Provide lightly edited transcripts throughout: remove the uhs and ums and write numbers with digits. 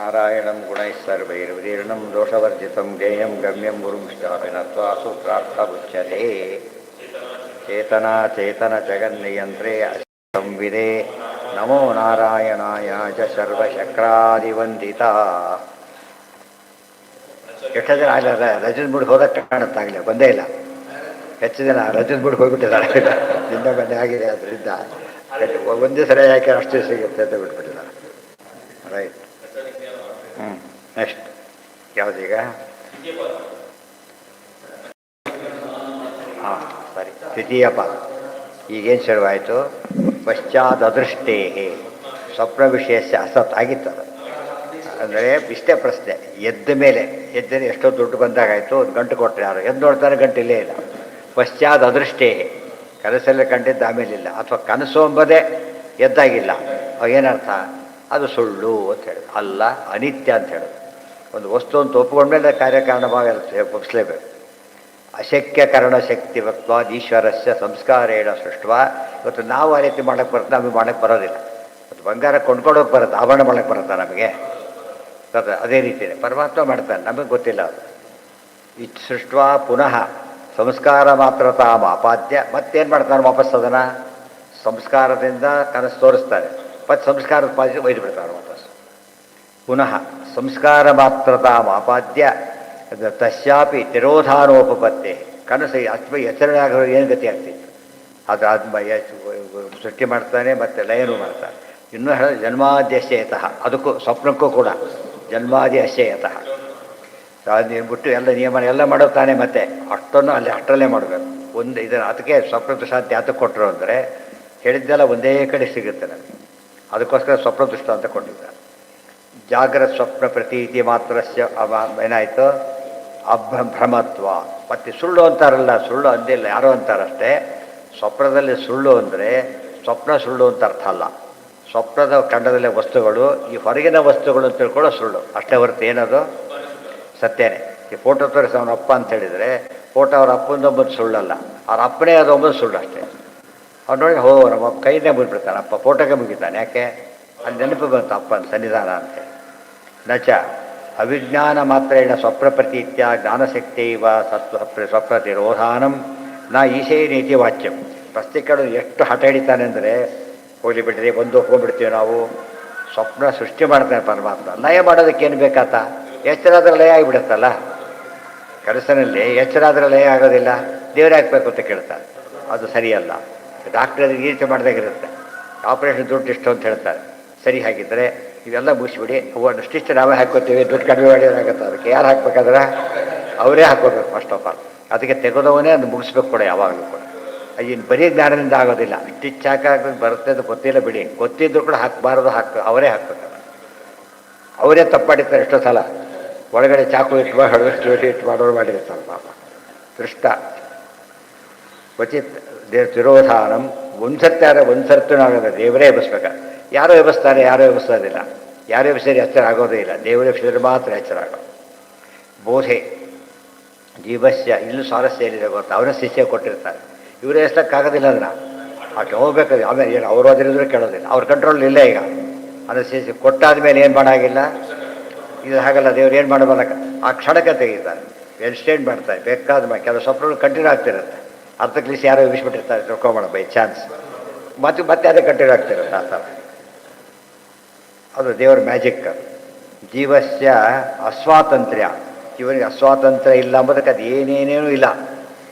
ನಾರಾಯಣಂ ಗುಣೈಃ ಸರ್ವೈರ್ವಿದೀರ್ಣಂ ದೋಷವರ್ಜಿತಂ ಜ್ಞೇಯಂ ಗಮ್ಯಂ ಗುರುಂಶ್ಚಾಪಿನತ್ವಾ ಸೂತ್ರಾರ್ಥಬುಚ್ಯತೆ ಚೇತನಾ ಚೇತನ ಜಗನ್ನಿಯಂತ್ರೇ ಸಂವಿದೆ ನಮೋ ನಾರಾಯಣಾಯ ಚ ಸರ್ವಶಕ್ರಾದಿವಂದಿತ. ಎಷ್ಟು ಜನ ಆಗಲ್ಲ ರಜದ ಮುಡಿಗೆ ಹೋದಕ್ಕೆ ಕಾಣುತ್ತಾಗಲಿ ಬಂದೇ ಇಲ್ಲ. ಹೆಚ್ಚು ಜನ ರಜದ ಮುಡಿಗೆ ಹೋಗ್ಬಿಟ್ಟಿದ್ದಾರೆ. ನಿನ್ನ ಮನೆ ಆಗಿದೆ ಅದರಿಂದ ಒಂದೇ ಸರಿ ಯಾಕೆ ಅಷ್ಟೇ ಸಿಗುತ್ತೆ ಅಂತ ಬಿಟ್ಬಿಟ್ಟಿದ್ದಾರೆ. ರೈಟ್. ನೆಕ್ಸ್ಟ್ ಯಾವುದೀಗ? ಹಾಂ ಸರಿ, ದ್ವಿತೀಯ ಪಾದ. ಈಗೇನು ಶುರುವಾಯಿತು? ಪಶ್ಚಾದೃಷ್ಟೇ ಸ್ವಪ್ನ ವಿಷಯಸ್ಯ ಅಸತ್ ಆಗಿತ್ತದು. ಅಂದರೆ ಇಷ್ಟೇ ಪ್ರಶ್ನೆ, ಎದ್ದ ಮೇಲೆ ಎದ್ದರೆ ಎಷ್ಟೋ ದುಡ್ಡು ಬಂದಾಗಾಯಿತು, ಒಂದು ಗಂಟು ಕೊಟ್ಟರೆ ಯಾರು ಎದ್ದು ನೋಡ್ತಾರೆ, ಗಂಟಿಲ್ಲೇ ಇಲ್ಲ. ಪಶ್ಚಾದೃಷ್ಟೇ ಕನಸಲ್ಲಿ ಕಂಡಿದ್ದು ಆಮೇಲಿಲ್ಲ, ಅಥವಾ ಕನಸು ಎಂಬುದೇ ಎದ್ದಾಗಿಲ್ಲ. ಏನರ್ಥ? ಅದು ಸುಳ್ಳು ಅಂತ ಹೇಳೋದು, ಅಲ್ಲ ಅನಿತ್ಯ ಅಂತ ಹೇಳೋದು. ಒಂದು ವಸ್ತು ಅಂತ ಒಪ್ಪಿಕೊಂಡ್ಮೇಲೆ ಕಾರ್ಯಕಾರಣ ಭಾವ ಒಪ್ಪಿಸ್ಲೇಬೇಕು. ಅಶಕ್ಯ ಕರಣ ಶಕ್ತಿ ವಕ್ವಾದ ಈಶ್ವರಸ್ಯ ಸಂಸ್ಕಾರೇಣ ಸೃಷ್ಟವ. ಇವತ್ತು ನಾವು ಆ ರೀತಿ ಮಾಡೋಕ್ಕೆ ಬರುತ್ತೆ, ನಮಗೆ ಮಾಡೋಕ್ಕೆ ಬರೋದಿಲ್ಲ. ಮತ್ತು ಬಂಗಾರ ಕೊಂಡ್ಕೊಳ್ಳೋಕೆ ಬರುತ್ತೆ, ಆಭರಣ ಮಾಡೋಕ್ಕೆ ಬರುತ್ತಾ ನಮಗೆ? ಅದೇ ರೀತಿಯೇ ಪರಮಾತ್ಮ ಮಾಡ್ತಾನೆ, ನಮಗೆ ಗೊತ್ತಿಲ್ಲ. ಅದು ಈ ಸೃಷ್ಟವ ಪುನಃ ಸಂಸ್ಕಾರ ಮಾತ್ರ ತಾಮ ಅಪಾದ್ಯ. ಮತ್ತೇನು ಮಾಡ್ತಾನೆ ವಾಪಸ್? ಅದನ್ನು ಸಂಸ್ಕಾರದಿಂದ ಕನಸು ತೋರಿಸ್ತಾರೆ, ಮತ್ತು ಸಂಸ್ಕಾರದ ಪಾದಿ ಒಯ್ದು ಬಿಡ್ತಾರೆ ವಾಪಸ್. ಪುನಃ ಸಂಸ್ಕಾರ ಮಾತ್ರ ತಾಮ ಅಪಾದ್ಯ ತಸ್ಯಾಪಿ ತಿರೋಧಾನೋಪಪತ್ತೆ. ಕನಸು ಅಷ್ಟು ಎಚ್ಚರಣೆ ಆಗೋದು ಏನು ಗತಿ ಆಗ್ತಿತ್ತು? ಅದು ಸೃಷ್ಟಿ ಮಾಡ್ತಾನೆ, ಮತ್ತು ಲಯನೂ ಮಾಡ್ತಾನೆ. ಇನ್ನೂ ಹೇಳೋದು ಜನ್ಮಾದ್ಯಶ್ಯಯತಃ, ಅದಕ್ಕೂ ಸ್ವಪ್ನಕ್ಕೂ ಕೂಡ ಜನ್ಮಾದಿ ಅಶ್ಯಯತಃ. ನೀವು ಬಿಟ್ಟು ಎಲ್ಲ ನಿಯಮ ಎಲ್ಲ ಮಾಡೋದು ತಾನೇ, ಮತ್ತೆ ಅಷ್ಟನ್ನು ಅಲ್ಲಿ ಅಷ್ಟರಲ್ಲೇ ಮಾಡಬೇಕು. ಒಂದು ಇದನ್ನು ಅದಕ್ಕೆ ಸ್ವಪ್ನ ಶಾಂತಿ ಅದಕ್ಕೆ ಕೊಟ್ಟರು ಅಂದರೆ ಹೇಳಿದ್ದೆಲ್ಲ ಒಂದೇ ಕಡೆ ಸಿಗುತ್ತೆ ನಮಗೆ. ಅದಕ್ಕೋಸ್ಕರ ಸ್ವಪ್ನ ದೃಷ್ಟ ಅಂತ ಕೊಟ್ಟಿದ್ದಾರೆ. ಜಾಗ್ರತ್ ಸ್ವಪ್ನ ಪ್ರತೀತಿ ಮಾತ್ರಸ್ಯ ಏನಾಯಿತು? ಅಭ್ರಮತ್ವ. ಮತ್ತು ಸುಳ್ಳು ಅಂತಾರಲ್ಲ, ಸುಳ್ಳು ಅಂದಿಲ್ಲ, ಯಾರೋ ಅಂತಾರಷ್ಟೇ. ಸ್ವಪ್ನದಲ್ಲಿ ಸುಳ್ಳು ಅಂದರೆ ಸ್ವಪ್ನ ಸುಳ್ಳು ಅಂತ ಅರ್ಥ ಅಲ್ಲ. ಸ್ವಪ್ನದ ಖಂಡದಲ್ಲೇ ವಸ್ತುಗಳು, ಈ ಹೊರಗಿನ ವಸ್ತುಗಳು ಅಂತ ತಿಳ್ಕೊಳ್ಳೋ ಸುಳ್ಳು ಅಷ್ಟೇ ಹೊರತು ಏನದು ಸತ್ಯನೇ. ಈ ಫೋಟೋ ತೋರಿಸಿ ಅವನ ಅಪ್ಪ ಅಂತ ಹೇಳಿದರೆ ಫೋಟೋ ಅವ್ರ ಅಪ್ಪಂದೊಬ್ಬದು ಸುಳ್ಳಲ್ಲ, ಅವ್ರ ಅಪ್ಪನೇ ಅದೊಬ್ಬದು ಸುಳ್ಳು ಅಷ್ಟೇ. ಅವ್ನು ನೋಡಿ ನಮ್ಮ ಕೈನೇ ಮುಗಿಬಿಡ್ತಾನೆ, ಅಪ್ಪ ಫೋಟೋಗೆ ಮುಗಿತಾನೆ. ಯಾಕೆ? ಅಲ್ಲಿ ನೆನಪು ಬಂತು ಅಪ್ಪನ ಸನ್ನಿಧಾನ ಅಂತೇಳಿ. ನಚ ಅವಿಜ್ಞಾನ ಮಾತ್ರೇಣ ಸ್ವಪ್ನ ಪ್ರತೀತ್ಯ ಜ್ಞಾನಶಕ್ತಿವ ಸ್ವಪ್ನತಿರೋಧಾನಂ ನ ಈಶೇ ನೀತಿ ವಾಚ್ಯಂ. ಪ್ರಸ್ತಿಕರು ಎಷ್ಟು ಹಠ ಹಿಡಿತಾನೆ ಅಂದರೆ, ಹೋಗಿ ಬಿಟ್ಟಿದೆ ಬಂದು ಒಪ್ಕೊಂಡ್ಬಿಡ್ತೀವಿ ನಾವು. ಸ್ವಪ್ನ ಸೃಷ್ಟಿ ಮಾಡ್ತಾನೆ ಪರಮಾತ್ಮ, ಲಯ ಮಾಡೋದಕ್ಕೇನು ಬೇಕಾತ? ಎಚ್ಚರ ಆದರೆ ಲಯ ಆಗಿಬಿಡುತ್ತಲ್ಲ. ಕನಸಿನಲ್ಲಿ ಎಚ್ಚರ ಆದರೆ ಲಯ ಆಗೋದಿಲ್ಲ, ದೇವರೇ ಹಾಕಬೇಕು ಅಂತ ಕೇಳ್ತಾರೆ. ಅದು ಸರಿಯಲ್ಲ. ಡಾಕ್ಟರ್ ಈ ರೀತಿ ಮಾಡಿದಾಗಿರುತ್ತೆ. ಆಪ್ರೇಷನ್ ದುಡ್ಡು ಇಷ್ಟು ಅಂತ ಹೇಳ್ತಾರೆ. ಸರಿ, ಹಾಗಿದ್ದರೆ ಇವೆಲ್ಲ ಮುಗಿಸ್ಬಿಡಿ, ಒಂದು ಸ್ಟಿಚ್ ನಾವೇ ಹಾಕ್ಕೋತೀವಿ, ದುಡ್ಡು ಕಡಿಮೆ ಮಾಡಿದಾಗುತ್ತೆ. ಅದಕ್ಕೆ ಯಾರು ಹಾಕ್ಬೇಕಾದ್ರೆ ಅವರೇ ಹಾಕ್ಕೋಬೇಕು ಫಸ್ಟ್ ಆಫ್ ಆಲ್. ಅದಕ್ಕೆ ತೆಗೆದವನೇ ಅದು ಮುಗಿಸ್ಬೇಕು ಕೂಡ ಯಾವಾಗಲೂ ಕೂಡ. ಇನ್ನು ಬರೀ ಜ್ಞಾನದಿಂದ ಆಗೋದಿಲ್ಲ. ಸ್ಟಿಚ್ ಹಾಕೋದು ಬರುತ್ತೆ ಅಂತ ಗೊತ್ತಿಲ್ಲ ಬಿಡಿ, ಗೊತ್ತಿದ್ರು ಕೂಡ ಹಾಕಬಾರ್ದು, ಅವರೇ ಹಾಕ್ಬೇಕು. ಅವರೇ ತಪ್ಪಾಡಿರ್ತಾರೆ ಎಷ್ಟೋ ಸಲ. ಒಳಗಡೆ ಚಾಕು ಇಟ್ಟು ಇಟ್ಟು ಮಾಡೋರು ಮಾಡಿರ್ತಾರೆ ಪಾಪ. ದೃಷ್ಟ ಕ್ವಚಿತ್ ತಿರೋಧಾನಂ. ಒಂದು ಸರ್ತಿ ಆಗೋದು, ದೇವರೇ ಎಬ್ಬಿಸ್ಬೇಕು. ಯಾರೋ ಎಬ್ಬಿಸ್ತಾರೆ, ಯಾರೋ ಎಬ್ಬಿಸೋದಿಲ್ಲ. ಯಾರೋ ಎಬ್ಬಿಸಿದ್ರೆ ಎಚ್ಚರ ಆಗೋದೇ ಇಲ್ಲ, ದೇವರೇ ಎಬ್ಬಿಸಿದ್ರೆ ಮಾತ್ರ ಎಚ್ಚರ ಆಗೋದು. ಬೋಧೆ ಜೀವಸ್ಯ. ಇಲ್ಲೂ ಸ್ವಾರಸ್ಯ ಏನಿದೆ ಗೊತ್ತಾ? ಅವರ ಶಿಷ್ಯ ಕೊಟ್ಟಿರ್ತಾರೆ, ಇವರು ಎಷ್ಟಕ್ಕಾಗೋದಿಲ್ಲ ಅದನ್ನು. ಆಕೆ ಹೋಗ್ಬೇಕಾದ್ರೆ ಆಮೇಲೆ ಏನು ಅವರು ಓದಿರಿದ್ರೆ ಕೇಳೋದಿಲ್ಲ, ಅವ್ರ ಕಂಟ್ರೋಲ್ ಇಲ್ಲ. ಈಗ ಅದು ಶಿಷ್ಯ ಕೊಟ್ಟಾದ ಮೇಲೆ ಏನು ಮಾಡೋಂಗಿಲ್ಲ. ಇದು ಹಾಗಲ್ಲ, ದೇವ್ರು ಏನು ಮಾಡಬಾರಕ ಆ ಕ್ಷಣಕ್ಕೆ ತೆಗಿತಾರೆ, ಎಕ್ಸ್ಟೆಂಡ್ ಮಾಡ್ತಾರೆ. ಬೇಕಾದ ಮೇಲೆ ಕೆಲವು ಸ್ವಪ್ನಗಳು ಕಂಟಿನ್ಯೂ ಆಗ್ತಿರುತ್ತೆ. ಅರ್ಥಕ್ಲಿಸಿ ಯಾರೋ ಎಬ್ಬಿಸ್ಬಿಟ್ಟಿರ್ತಾರೆ, ತಿಳ್ಕೊಬೇಡ ಬೈ ಚಾನ್ಸ್, ಮತ್ತೆ ಅದೇ ಕಂಟಿನ್ಯೂ ಆಗ್ತಿರುತ್ತೆ ಆ ಥರ. ಅದು ದೇವರ ಮ್ಯಾಜಿಕ್. ಜೀವಸ್ಯ ಅಸ್ವಾತಂತ್ರ್ಯ. ಜೀವನಿಗೆ ಅಸ್ವಾತಂತ್ರ್ಯ ಇಲ್ಲ ಅಂಬೋದಕ್ಕೆ ಅದು ಏನೇನೇನೂ ಇಲ್ಲ.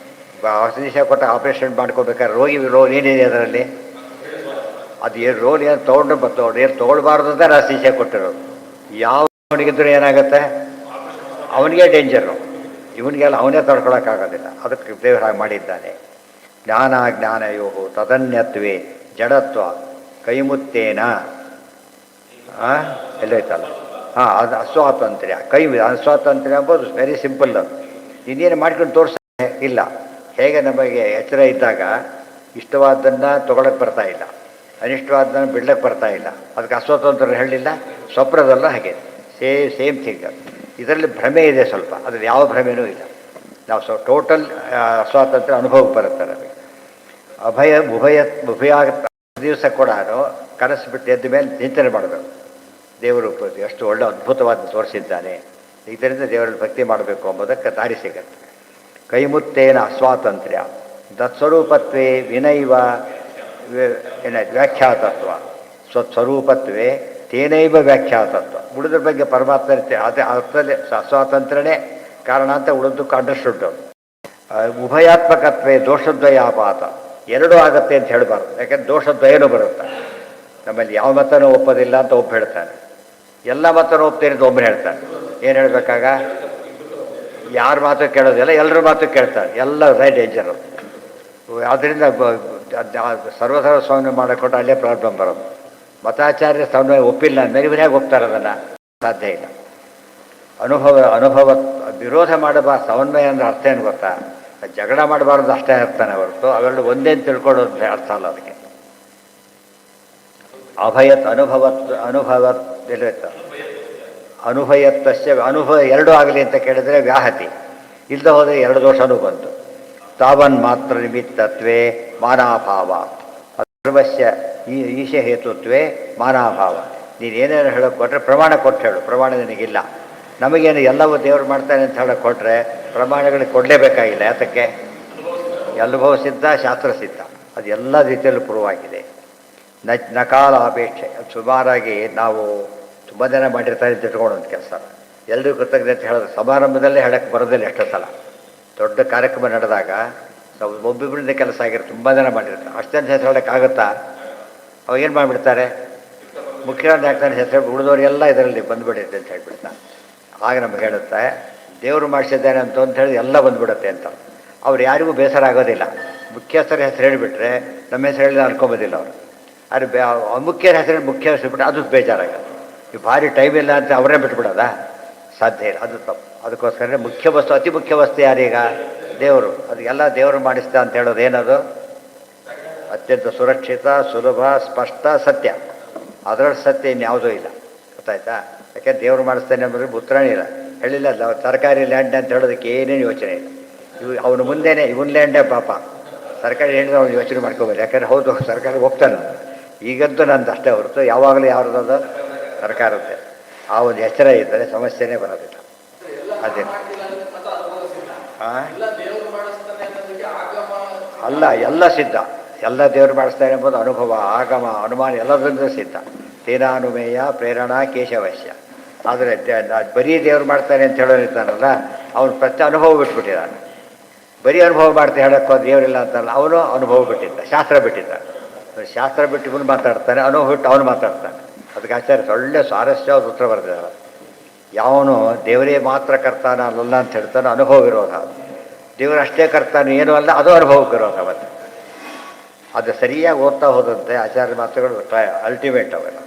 ಔಷಧಿ ಕೊಟ್ಟ ಆಪರೇಷನ್ ಮಾಡ್ಕೋಬೇಕಾದ್ರೆ ರೋಲ್ ಏನಿದೆ ಅದರಲ್ಲಿ? ಅದು ಏನು ರೋಲ್ ಏನು ತೊಗೊಂಡು ಬರ್ತೋಡು, ಏನು ತೊಗೊಳ್ಬಾರ್ದು ಅಂತ ಔಷಧಿ ಕೊಟ್ಟಿರೋದು. ಯಾವ ಅವನಿಗಿದ್ರೂ ಏನಾಗುತ್ತೆ? ಅವನಿಗೆ ಡೇಂಜರು, ಇವನಿಗೆಲ್ಲ ಅವನೇ ತಡ್ಕೊಳಕ್ಕಾಗೋದಿಲ್ಲ. ಅದಕ್ಕೆ ದೇವರು ಹಾಗೆ ಮಾಡಿದ್ದಾನೆ. ಜ್ಞಾನಜ್ಞಾನಯೋ ತದನ್ಯತ್ವೇ ಜಡತ್ವ ಕೈಮುತ್ತೇನ ಎಲ್ಲೈತಲ್ಲ. ಅದು ಅಸ್ವಾತಂತ್ರ್ಯ. ಅಸ್ವಾತಂತ್ರ್ಯ ಎಂಬುದು ವೆರಿ ಸಿಂಪಲ್. ಅದು ಇನ್ನೇನು ಮಾಡ್ಕೊಂಡು ತೋರಿಸ್ತಾನೆ ಇಲ್ಲ. ಹೇಗೆ ನಮಗೆ ಎಚ್ಚರ ಇದ್ದಾಗ ಇಷ್ಟವಾದ್ದನ್ನು ತೊಗೊಳಕ್ಕೆ ಬರ್ತಾ ಇಲ್ಲ, ಅನಿಷ್ಟವಾದ್ದನ್ನು ಬಿಡ್ಲಕ್ಕೆ ಬರ್ತಾ ಇಲ್ಲ, ಅದಕ್ಕೆ ಅಸ್ವಾತಂತ್ರ್ಯ ಹೇಳಿಲ್ಲ. ಸ್ವಪ್ನದಲ್ಲ ಹಾಗೆ ಸೇಮ್ ಥಿಂಗ್. ಇದರಲ್ಲಿ ಭ್ರಮೆ ಇದೆ ಸ್ವಲ್ಪ, ಅದ್ರಲ್ಲಿ ಯಾವ ಭ್ರಮೆನೂ ಇಲ್ಲ. ನಾವು ಟೋಟಲ್ ಸ್ವಾತಂತ್ರ್ಯ ಅನುಭವಕ್ಕೆ ಬರುತ್ತೆ ನಮಗೆ. ಉಭಯ ದಿವಸ ಕೂಡ ಕನಸು ಬಿಟ್ಟು ಎದ್ದ ಮೇಲೆ ಚಿಂತನೆ ಮಾಡಬೇಕು. ದೇವರು ಎಷ್ಟು ಒಳ್ಳೆ ಅದ್ಭುತವಾದ ತೋರಿಸಿದ್ದಾನೆ. ಇದರಿಂದ ದೇವರಲ್ಲಿ ಭಕ್ತಿ ಮಾಡಬೇಕು ಎಂಬುದಕ್ಕೆ ದಾರಿ ಸಿಗತ್ತೆ. ಕೈಮುತ್ತೇನ ಅಸ್ವಾತಂತ್ರ್ಯ ದತ್ಸ್ವರೂಪತ್ವೇ ವಿನೈವ ವ್ಯಾಖ್ಯಾತತ್ವ ಸ್ವಸ್ವರೂಪತ್ವೇ ತೇನೈವ ವ್ಯಾಖ್ಯಾತತ್ವ. ಉಳಿದ್ರ ಬಗ್ಗೆ ಪರಮಾತ್ಮ ಅದೇ ಅರ್ಥದಲ್ಲಿ ಅಸ್ವಾತಂತ್ರ್ಯನೇ ಕಾರಣ ಅಂತ ಉಳಿದಕ್ಕೆ ಅಂಡರ್ಸ್ಟುಡ್. ಉಭಯಾತ್ಮಕತ್ವೇ ದೋಷದ್ವಯಾಪಾತ, ಎರಡೂ ಆಗತ್ತೆ ಅಂತ ಹೇಳಬಾರ್ದು. ಯಾಕೆಂದ್ರೆ ದೋಷದ್ವಯನೂ ಬರುತ್ತೆ. ನಮ್ಮಲ್ಲಿ ಯಾವ ಮತನೂ ಒಪ್ಪೋದಿಲ್ಲ ಅಂತ ಒಬ್ಬ ಹೇಳ್ತಾನೆ, ಎಲ್ಲ ಮತನೂ ಒಪ್ತೇನೆ ಅಂತ ಒಬ್ಬರು ಹೇಳ್ತಾನೆ. ಏನು ಹೇಳಬೇಕಾಗ? ಯಾರ ಮಾತು ಕೇಳೋದಿಲ್ಲ, ಎಲ್ಲರ ಮಾತು ಕೇಳ್ತಾರೆ. ಎಲ್ಲ ಡೇಂಜರು. ಆದ್ದರಿಂದ ಸರ್ವಸರ್ವ ಸ್ವಾಮಿ ಮಾಡಿಕೊಟ್ಟು ಅಲ್ಲೇ ಪ್ರಾಬ್ಲಮ್ ಬರೋದು. ಮತಾಚಾರ್ಯ ಸಮನ್ವಯ ಒಪ್ಪಿಲ್ಲ ಅಂದಮೇಲೆ ಇವ್ರು ಹೇಗೆ ಒಪ್ತಾರೆ? ಅದನ್ನು ಸಾಧ್ಯ ಇಲ್ಲ. ಅನುಭವ ವಿರೋಧ ಮಾಡಬಾರ್ದು. ಸಮನ್ವಯ ಅಂದರೆ ಅರ್ಥ ಏನು ಗೊತ್ತಾ? ಜಗಳ ಮಾಡಬಾರ್ದು ಅಷ್ಟೇ ಅರ್ಥನೇ ಹೊರತು ಅವೆರಡು ಒಂದೇನು ತಿಳ್ಕೊಳ್ಳೋದು ಅರ್ಥ ಅಲ್ಲ. ಅದಕ್ಕೆ ಅಭಯತ್ ಅನುಭವತ್ ಇರುತ್ತೆ. ಅನುಭಯತ್ತಸ್ಯ ಅನುಭವ ಎರಡೂ ಆಗಲಿ ಅಂತ ಕೇಳಿದರೆ ವ್ಯಾಹತಿ, ಇಲ್ಲದೆ ಹೋದರೆ ಎರಡು ದೋಷನೂ ಬಂತು. ತಾವನ್ ಮಾತ್ರ ನಿಮಿತ್ತತ್ವೇ ಮಾನಾಭಾವ ಸರ್ವಸ್ಯ ಈಶ ಹೇತುತ್ವೇ ಮಾನಾಭಾವ. ನೀನೇನೇನು ಹೇಳೋಕೆ ಕೊಟ್ಟರೆ ಪ್ರಮಾಣ ಕೊಟ್ಟು ಹೇಳು. ಪ್ರಮಾಣ ನಿನಗಿಲ್ಲ. ನಮಗೇನು ಎಲ್ಲವೂ ದೇವರು ಮಾಡ್ತಾನೆ ಅಂತ ಹೇಳೋಕೆ ಕೊಟ್ಟರೆ ಪ್ರಮಾಣಗಳಿಗೆ ಕೊಡಲೇಬೇಕಾಗಿಲ್ಲ. ಯಾತಕ್ಕೆ? ಅನುಭವ ಸಿದ್ಧ, ಶಾಸ್ತ್ರ ಸಿದ್ಧ. ಅದು ಎಲ್ಲ ರೀತಿಯಲ್ಲೂ ಪ್ರೂವ್ ಆಗಿದೆ. ನಕಾಲ ಅಪೇಕ್ಷೆ. ಸುಮಾರಾಗಿ ನಾವು ತುಂಬ ಜನ ಮಾಡಿರ್ತಾರೆ ಅಂತ ಇಟ್ಕೊಂಡು ಒಂದು ಕೆಲಸ ಎಲ್ಲರಿಗೂ ಕೃತಜ್ಞತೆ ಹೇಳೋದು ಸಮಾರಂಭದಲ್ಲೇ ಹೇಳಕ್ಕೆ ಬರೋದಿಲ್ಲ. ಎಷ್ಟೋ ಸಲ ದೊಡ್ಡ ಕಾರ್ಯಕ್ರಮ ನಡೆದಾಗ ಒಬ್ಬೊಬ್ಬರಿಂದ ಕೆಲಸ ಆಗಿರುತ್ತೆ, ತುಂಬ ಜನ ಮಾಡಿರ್ತಾರೆ. ಅಷ್ಟು ಜನ ಹೆಸರು ಹೇಳೋಕ್ಕಾಗುತ್ತಾ? ಅವಾಗ ಏನು ಮಾಡಿಬಿಡ್ತಾರೆ? ಮುಖ್ಯವಾಗಿ ಆಗ್ತಾನೆ ಹೆಸರು ಉಳಿದವರೆಲ್ಲ ಇದರಲ್ಲಿ ಬಂದುಬಿಡುತ್ತೆ ಅಂತ ಹೇಳ್ಬಿಡ್ತಾರೆ. ಆಗ ನಮ್ಗೆ ಹೇಳುತ್ತೆ ದೇವರು ಮಾಡಿಸಿದ್ದಾನೆ ಅಂತ ಹೇಳಿ ಎಲ್ಲ ಬಂದುಬಿಡುತ್ತೆ ಅಂತ. ಅವ್ರು ಯಾರಿಗೂ ಬೇಸರ ಆಗೋದಿಲ್ಲ. ಮುಖ್ಯಸ್ಥರ ಹೆಸರು ಹೇಳಿಬಿಟ್ರೆ ನಮ್ಮ ಹೆಸರು ಹೇಳಿದ ಅನ್ಕೊಂಬೋದಿಲ್ಲ ಅವರು. ಆದರೆ ಮುಖ್ಯರ ಹೆಸರು ಮುಖ್ಯ ಹೆಸರು ಬಿಟ್ಟರೆ ಅದು ಬೇಜಾರಾಗುತ್ತೆ. ಈ ಭಾರಿ ಟೈಮ್ ಇಲ್ಲ ಅಂತ ಅವರೇ ಬಿಟ್ಬಿಡೋದಾ? ಸಾಧ್ಯ ಇಲ್ಲ. ಅದು ತಪ್ಪು. ಅದಕ್ಕೋಸ್ಕರ ಮುಖ್ಯ ವಸ್ತು, ಅತಿ ಮುಖ್ಯ ವಸ್ತು ಯಾರೀಗ? ದೇವರು. ಅದಕ್ಕೆಲ್ಲ ದೇವರು ಮಾಡಿಸ್ದ ಅಂತ ಹೇಳೋದು ಏನದು? ಅತ್ಯಂತ ಸುರಕ್ಷಿತ, ಸುಲಭ, ಸ್ಪಷ್ಟ, ಸತ್ಯ. ಅದರಲ್ಲಿ ಸತ್ಯ ಇನ್ಯಾವುದೂ ಇಲ್ಲ. ಗೊತ್ತಾಯ್ತಾ? ಯಾಕೆ ದೇವರು ಮಾಡಿಸ್ತಾನೆ ಅಂದರೆ ಉತ್ತರನೇ ಇಲ್ಲ. ಹೇಳಿಲ್ಲ ಸರ್ಕಾರಿ ಲ್ಯಾಂಡ್ ಅಂತ ಹೇಳೋದಕ್ಕೆ ಏನೇನು ಯೋಚನೆ ಇಲ್ಲ. ಅವನು ಮುಂದೆನೇ ಇವನ್ ಲ್ಯಾಂಡೇ ಪಾಪ. ಸರ್ಕಾರಿ ಹೇಳಿದ್ರೆ ಅವ್ನು ಯೋಚನೆ ಮಾಡ್ಕೋಬೋದು. ಯಾಕಂದರೆ ಹೌದು ಸರ್ಕಾರ ಹೋಗ್ತಾನೆ. ಈಗಂತೂ ನಂದು ಅಷ್ಟೇ ಹೊರತು ಯಾವಾಗಲೂ ಯಾವ್ದು ಸರ್ಕಾರದ್ದೇ. ಆ ಒಂದು ಎಚ್ಚರ ಇದ್ದರೆ ಸಮಸ್ಯೆನೇ ಬರೋದಿಲ್ಲ. ಅದೇ ಅಲ್ಲ, ಎಲ್ಲ ಸಿದ್ಧ. ಎಲ್ಲ ದೇವರು ಮಾಡಿಸ್ತಾನೆ ಎಂಬುದು ಅನುಭವ, ಆಗಮ, ಅನುಮಾನ ಎಲ್ಲದರಿಂದ ಸಿದ್ಧ. ತೇನಾನುಮೇಯ ಪ್ರೇರಣಾ ಕೇಶವಶ್ಯ. ಆದರೆ ಬರೀ ದೇವರು ಮಾಡ್ತಾನೆ ಅಂತ ಹೇಳೋನಿರ್ತಾನಲ್ಲ, ಅವನು ಪ್ರತಿ ಅನುಭವ ಬಿಟ್ಬಿಟ್ಟಿದ್ದಾನೆ. ಬರೀ ಅನುಭವ ಮಾಡ್ತಾ ಹೇಳೋಕ್ಕೋ ದೇವರಿಲ್ಲ ಅಂತಲ್ಲ, ಅವನು ಅನುಭವ ಬಿಟ್ಟಿದ್ದ, ಶಾಸ್ತ್ರ ಬಿಟ್ಟಿದ್ದ. ಶಾಸ್ತ್ರ ಬಿಟ್ಟು ಇವನು ಮಾತಾಡ್ತಾನೆ, ಅನುಭವ ಬಿಟ್ಟು ಅವನು ಮಾತಾಡ್ತಾನೆ. ಅದಕ್ಕೆ ಆಚಾರ್ಯ ಒಳ್ಳೆ ಸ್ವಾರಸ್ಯವಾದ ಉತ್ತರ ಬರೆದಿದ್ದಾರೆ. ಯಾವನು ದೇವರೇ ಮಾತ್ರ ಕರ್ತಾನ ಅಲ್ಲ ಅಂತ ಹೇಳ್ತಾನೆ, ಅನುಭವ ವಿರೋಧ. ದೇವರು ಅಷ್ಟೇ ಕರ್ತಾನೆ ಏನೂ ಅಲ್ಲ, ಅದು ಅನುಭವಕ್ಕೆ ವಿರೋಧ. ಮತ್ತೆ ಅದು ಸರಿಯಾಗಿ ಓದ್ತಾ ಹೋದಂತೆ ಆಚಾರ್ಯ ಮಾತುಗಳು ಅಲ್ಟಿಮೇಟ್ ಅವೆಲ್ಲ.